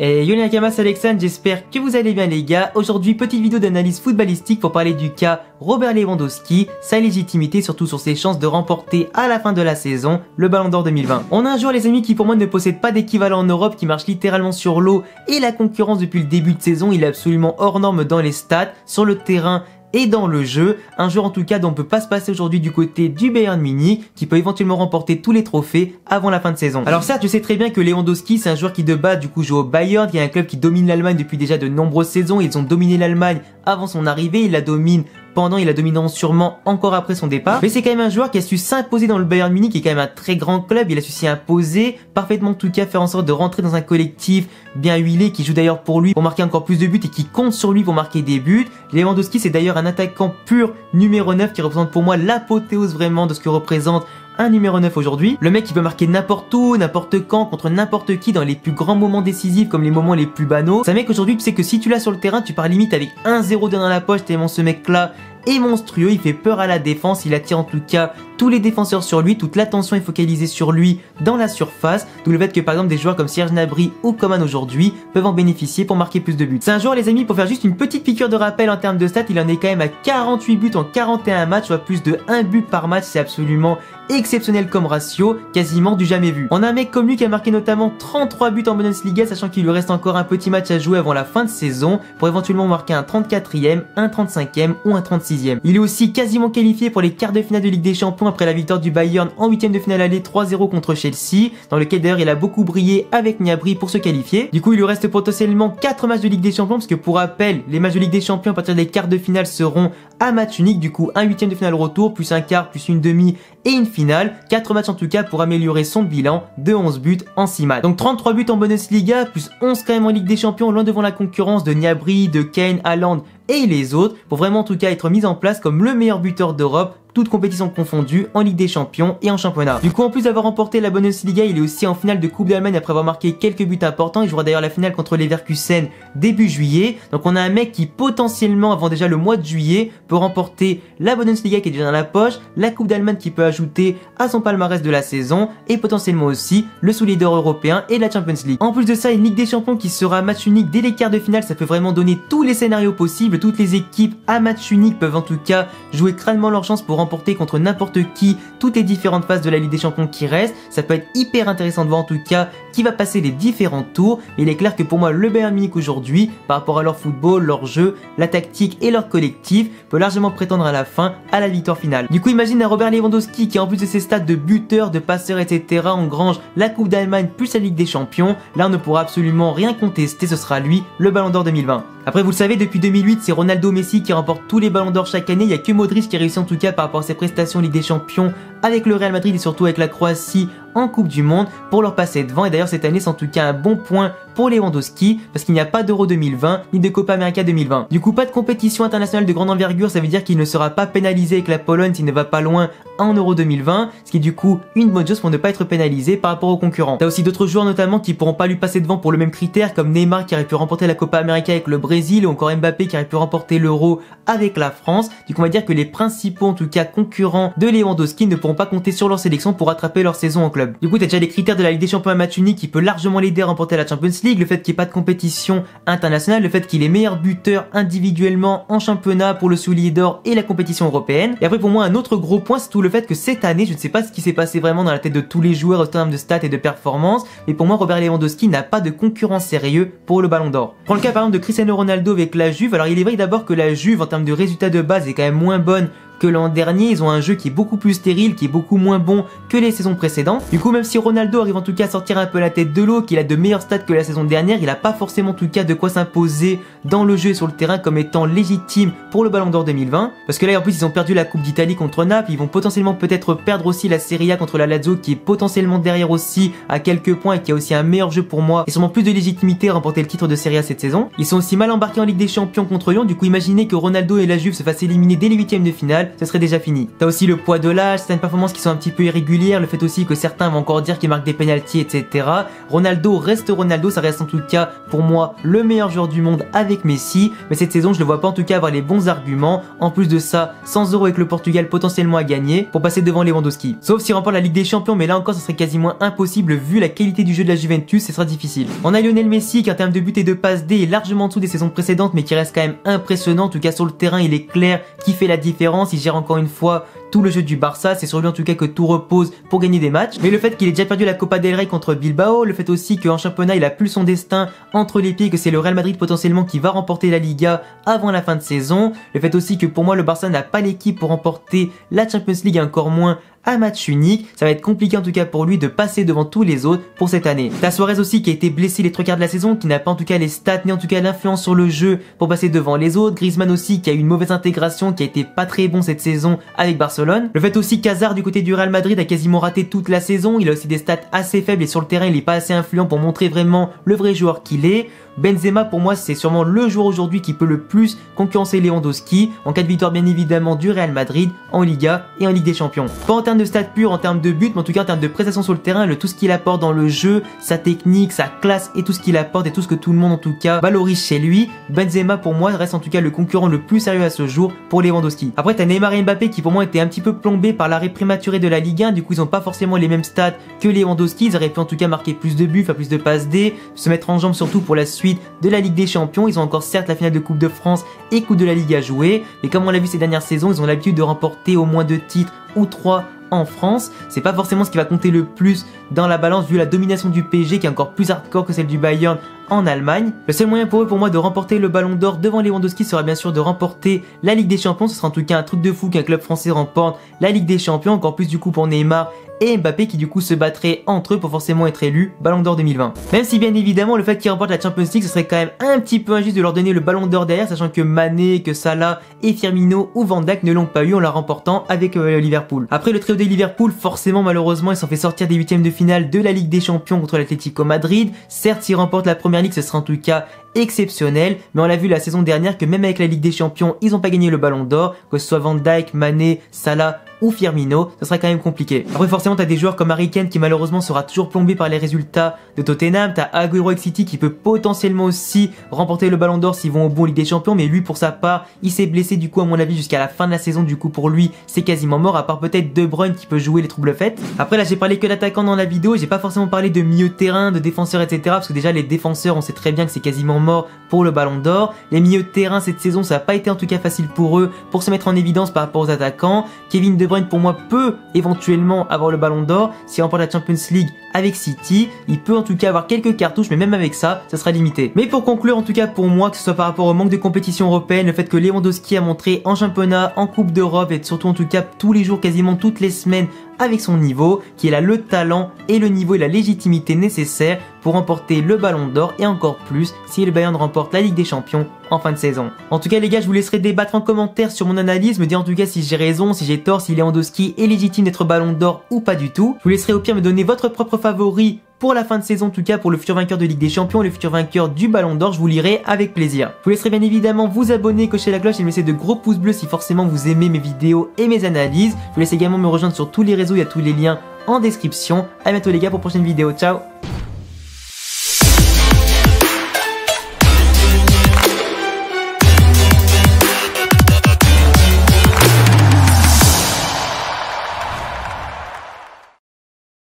Et yo les Nakamas, c'est Alexandre, j'espère que vous allez bien les gars. Aujourd'hui, petite vidéo d'analyse footballistique pour parler du cas Robert Lewandowski, sa légitimité, surtout sur ses chances de remporter à la fin de la saison le Ballon d'Or 2020. On a un joueur les amis qui pour moi ne possède pas d'équivalent en Europe, qui marche littéralement sur l'eau et la concurrence depuis le début de saison. Il est absolument hors norme dans les stats, sur le terrain et dans le jeu, un joueur en tout cas dont on peut pas se passer aujourd'hui du côté du Bayern Munich, qui peut éventuellement remporter tous les trophées avant la fin de saison. Alors certes, je sais très bien que Lewandowski c'est un joueur qui de base du coup joue au Bayern, qui est un club qui domine l'Allemagne depuis déjà de nombreuses saisons. Ils ont dominé l'Allemagne avant son arrivée, ils la dominent pendant, ils la domineront sûrement encore après son départ. Mais c'est quand même un joueur qui a su s'imposer dans le Bayern Munich, qui est quand même un très grand club. Il a su s'y imposer, parfaitement en tout cas faire en sorte de rentrer dans un collectif bien huilé, qui joue d'ailleurs pour lui pour marquer encore plus de buts et qui compte sur lui pour marquer des buts. Lewandowski c'est d'ailleurs un attaquant pur numéro 9 qui représente pour moi l'apothéose vraiment de ce que représente un numéro 9 aujourd'hui. Le mec qui peut marquer n'importe où, n'importe quand, contre n'importe qui dans les plus grands moments décisifs comme les moments les plus banaux. C'est un mec aujourd'hui, tu sais que si tu l'as sur le terrain, tu pars limite avec 1-0 dans la poche tellement ce mec là est monstrueux, il fait peur à la défense, il attire en tout cas tous les défenseurs sur lui, toute l'attention est focalisée sur lui dans la surface, d'où le fait que par exemple des joueurs comme Serge Gnabry ou Coman aujourd'hui peuvent en bénéficier pour marquer plus de buts. C'est un joueur les amis, pour faire juste une petite piqûre de rappel en termes de stats, il en est quand même à 48 buts en 41 matchs, soit plus de 1 but par match, c'est absolument exceptionnel comme ratio, quasiment du jamais vu. On a un mec comme lui qui a marqué notamment 33 buts en Bundesliga, sachant qu'il lui reste encore un petit match à jouer avant la fin de saison pour éventuellement marquer un 34e, un 35e ou un 36e. Il est aussi quasiment qualifié pour les quarts de finale de Ligue des Champions après la victoire du Bayern en 8e de finale aller 3-0 contre Chelsea, dans lequel d'ailleurs il a beaucoup brillé avec Gnabry pour se qualifier. Du coup il lui reste potentiellement 4 matchs de Ligue des Champions, parce que pour rappel, les matchs de Ligue des Champions à partir des quarts de finale seront à match unique, du coup un 8e de finale retour, plus un quart, plus une demi et une finale. 4 matchs en tout cas pour améliorer son bilan de 11 buts en 6 matchs. Donc 33 buts en Bundesliga, plus 11 quand même en Ligue des Champions, loin devant la concurrence de Gnabry, de Kane, Haaland et les autres, pour vraiment en tout cas être mis en place comme le meilleur buteur d'Europe, toutes compétitions confondues, en Ligue des Champions et en championnat. Du coup, en plus d'avoir remporté la Bundesliga, il est aussi en finale de Coupe d'Allemagne après avoir marqué quelques buts importants. Il jouera d'ailleurs la finale contre Leverkusen début juillet. Donc on a un mec qui potentiellement, avant déjà le mois de juillet, peut remporter la Bundesliga qui est déjà dans la poche, la Coupe d'Allemagne qui peut ajouter à son palmarès de la saison et potentiellement aussi le soulier d'or européen et la Champions League. En plus de ça, une Ligue des Champions qui sera match unique dès les quarts de finale, ça peut vraiment donner tous les scénarios possibles. Toutes les équipes à match unique peuvent en tout cas jouer crânement leur chance pour remporter contre n'importe qui toutes les différentes phases de la Ligue des Champions qui restent. Ça peut être hyper intéressant de voir en tout cas qui va passer les différents tours. Mais il est clair que pour moi le Bayern Munich aujourd'hui, par rapport à leur football, leur jeu, la tactique et leur collectif, peut largement prétendre à la fin à la victoire finale. Du coup imagine un Robert Lewandowski qui en plus de ses stats de buteur, de passeur etc engrange la Coupe d'Allemagne plus la Ligue des Champions. Là on ne pourra absolument rien contester, ce sera lui le Ballon d'Or 2020. Après vous le savez, depuis 2008 c'est Ronaldo, Messi qui remportent tous les Ballons d'Or chaque année. Il n'y a que Modric qui a réussi en tout cas par rapport à ses prestations Ligue des Champions avec le Real Madrid et surtout avec la Croatie en Coupe du Monde pour leur passer devant. Et d'ailleurs cette année c'est en tout cas un bon point pour Lewandowski parce qu'il n'y a pas d'Euro 2020 ni de Copa América 2020. Du coup pas de compétition internationale de grande envergure, ça veut dire qu'il ne sera pas pénalisé avec la Pologne s'il ne va pas loin en Euro 2020, ce qui est du coup une bonne chose pour ne pas être pénalisé par rapport aux concurrents. T'as aussi d'autres joueurs notamment qui pourront pas lui passer devant pour le même critère, comme Neymar qui aurait pu remporter la Copa América avec le Brésil, ou encore Mbappé qui aurait pu remporter l'Euro avec la France. Du coup on va dire que les principaux en tout cas concurrents de Lewandowski ne pourront pas compter sur leur sélection pour rattraper leur saison en club. Du coup t'as déjà les critères de la Ligue des Champions à match unique qui peut largement l'aider à remporter la Champions League, le fait qu'il n'y ait pas de compétition internationale, le fait qu'il est meilleur buteur individuellement en championnat pour le soulier d'or et la compétition européenne. Et après pour moi un autre gros point c'est tout le fait que cette année, je ne sais pas ce qui s'est passé vraiment dans la tête de tous les joueurs en termes de stats et de performance, mais pour moi Robert Lewandowski n'a pas de concurrent sérieux pour le Ballon d'Or. Prends le cas par exemple de Cristiano Ronaldo avec la Juve. Alors il est vrai d'abord que la Juve en termes de résultats de base est quand même moins bonne que l'an dernier. Ils ont un jeu qui est beaucoup plus stérile, qui est beaucoup moins bon que les saisons précédentes. Du coup même si Ronaldo arrive en tout cas à sortir un peu la tête de l'eau, qu'il a de meilleurs stats que la saison dernière, il a pas forcément en tout cas de quoi s'imposer dans le jeu et sur le terrain comme étant légitime pour le Ballon d'Or 2020. Parce que là en plus ils ont perdu la Coupe d'Italie contre Naples, ils vont potentiellement peut-être perdre aussi la Serie A contre la Lazio qui est potentiellement derrière aussi à quelques points et qui a aussi un meilleur jeu pour moi et sûrement plus de légitimité à remporter le titre de Serie A cette saison. Ils sont aussi mal embarqués en Ligue des Champions contre Lyon, du coup imaginez que Ronaldo et la Juve se fassent éliminer dès les 8e de finale, finale, ce serait déjà fini. T'as aussi le poids de l'âge, certaines performances qui sont un petit peu irrégulières, le fait aussi que certains vont encore dire qu'il marque des pénaltys, etc. Ronaldo, ça reste en tout cas pour moi le meilleur joueur du monde avec Messi, mais cette saison je le vois pas en tout cas avoir les bons arguments. En plus de ça, 100 € avec le Portugal potentiellement à gagner pour passer devant Lewandowski. Sauf s'il remporte la Ligue des Champions, mais là encore ce serait quasiment impossible vu la qualité du jeu de la Juventus, ce sera difficile. On a Lionel Messi qui en termes de but et de passe D est largement en dessous des saisons précédentes, mais qui reste quand même impressionnant. En tout cas sur le terrain il est clair, qui fait la différence, il gère encore une fois tout le jeu du Barça, c'est sur lui en tout cas que tout repose pour gagner des matchs. Mais le fait qu'il ait déjà perdu la Copa del Rey contre Bilbao, le fait aussi qu'en championnat il a plus son destin entre les pieds, que c'est le Real Madrid potentiellement qui va remporter la Liga avant la fin de saison, le fait aussi que pour moi le Barça n'a pas l'équipe pour remporter la Champions League et encore moins un match unique, ça va être compliqué en tout cas pour lui de passer devant tous les autres pour cette année. T'as Suarez aussi qui a été blessé les 3/4 de la saison, qui n'a pas en tout cas les stats ni en tout cas l'influence sur le jeu pour passer devant les autres. Griezmann aussi qui a eu une mauvaise intégration, qui a été pas très bon cette saison avec Barcelone. Le fait aussi qu'Hazard du côté du Real Madrid a quasiment raté toute la saison, il a aussi des stats assez faibles et sur le terrain il est pas assez influent pour montrer vraiment le vrai joueur qu'il est. Benzema pour moi c'est sûrement le joueur aujourd'hui qui peut le plus concurrencer Lewandowski en cas de victoire bien évidemment du Real Madrid en Liga et en Ligue des Champions. Pas en termes de stats purs, en termes de buts, mais en tout cas en termes de prestations sur le terrain, tout ce qu'il apporte dans le jeu, sa technique, sa classe et tout ce qu'il apporte et tout ce que tout le monde en tout cas valorise chez lui, Benzema pour moi reste en tout cas le concurrent le plus sérieux à ce jour pour Lewandowski. Après t'as Neymar et Mbappé qui pour moi étaient un petit peu plombés par l'arrêt prématuré de la Ligue 1, du coup ils ont pas forcément les mêmes stats que Lewandowski, ils auraient pu en tout cas marquer plus de buts, faire plus de passes D, se mettre en jambes surtout pour la suite de la Ligue des Champions. Ils ont encore certes la finale de Coupe de France et Coupe de la Ligue à jouer, mais comme on l'a vu ces dernières saisons, ils ont l'habitude de remporter au moins 2 titres ou 3 en France. C'est pas forcément ce qui va compter le plus dans la balance vu la domination du PSG qui est encore plus hardcore que celle du Bayern en Allemagne. Le seul moyen pour eux, pour moi, de remporter le Ballon d'Or devant Lewandowski sera bien sûr de remporter la Ligue des Champions. Ce sera en tout cas un truc de fou qu'un club français remporte la Ligue des Champions, encore plus du coup pour Neymar et Mbappé qui du coup se battraient entre eux pour forcément être élus Ballon d'Or 2020. Même si bien évidemment le fait qu'ils remportent la Champions League, ce serait quand même un petit peu injuste de leur donner le Ballon d'Or derrière, sachant que Mané, que Salah et Firmino ou Van Dijk ne l'ont pas eu en la remportant avec Liverpool. Après le trio de Liverpool, forcément malheureusement ils sont fait sortir des huitièmes de finale de la Ligue des Champions contre l'Atlético Madrid. Certes s'ils remportent la Première Ligue ce sera en tout cas exceptionnel, mais on l'a vu la saison dernière que même avec la Ligue des Champions ils n'ont pas gagné le Ballon d'Or, que ce soit Van Dijk, Mané, Salah ou Firmino, ça sera quand même compliqué. Après forcément t'as des joueurs comme Harry Kane qui malheureusement sera toujours plombé par les résultats de Tottenham, t'as Agüero avec City qui peut potentiellement aussi remporter le Ballon d'Or s'ils vont au bout en Ligue des Champions, mais lui pour sa part il s'est blessé du coup à mon avis jusqu'à la fin de la saison, du coup pour lui c'est quasiment mort, à part peut-être De Bruyne qui peut jouer les troubles faites. Après là j'ai parlé que d'attaquants dans la vidéo, j'ai pas forcément parlé de milieu de terrain, de défenseurs etc, parce que déjà les défenseurs on sait très bien que c'est quasiment mort pour le Ballon d'Or. Les milieux de terrain cette saison ça a pas été en tout cas facile pour eux pour se mettre en évidence par rapport aux attaquants. Kevin De Bruyne pour moi peut éventuellement avoir le Ballon d'Or s'il remporte la Champions League avec City, il peut en tout cas avoir quelques cartouches, mais même avec ça sera limité. Mais pour conclure en tout cas pour moi, que ce soit par rapport au manque de compétition européenne, le fait que Lewandowski a montré en championnat, en Coupe d'Europe et surtout en tout cas tous les jours, quasiment toutes les semaines avec son niveau, qu'il a le talent et le niveau et la légitimité nécessaires pour remporter le Ballon d'Or et encore plus si le Bayern remporte la Ligue des Champions en fin de saison. En tout cas les gars, je vous laisserai débattre en commentaire sur mon analyse, me dire en tout cas si j'ai raison, si j'ai tort, si Lewandowski est légitime d'être Ballon d'Or ou pas du tout. Je vous laisserai au pire me donner votre propre favori pour la fin de saison, en tout cas pour le futur vainqueur de Ligue des Champions, le futur vainqueur du Ballon d'Or, je vous lirai avec plaisir. Je vous laisserai bien évidemment vous abonner, cocher la cloche et me laisser de gros pouces bleus si forcément vous aimez mes vidéos et mes analyses. Je vous laisse également me rejoindre sur tous les réseaux, il y a tous les liens en description. A bientôt les gars pour une prochaine vidéo, ciao.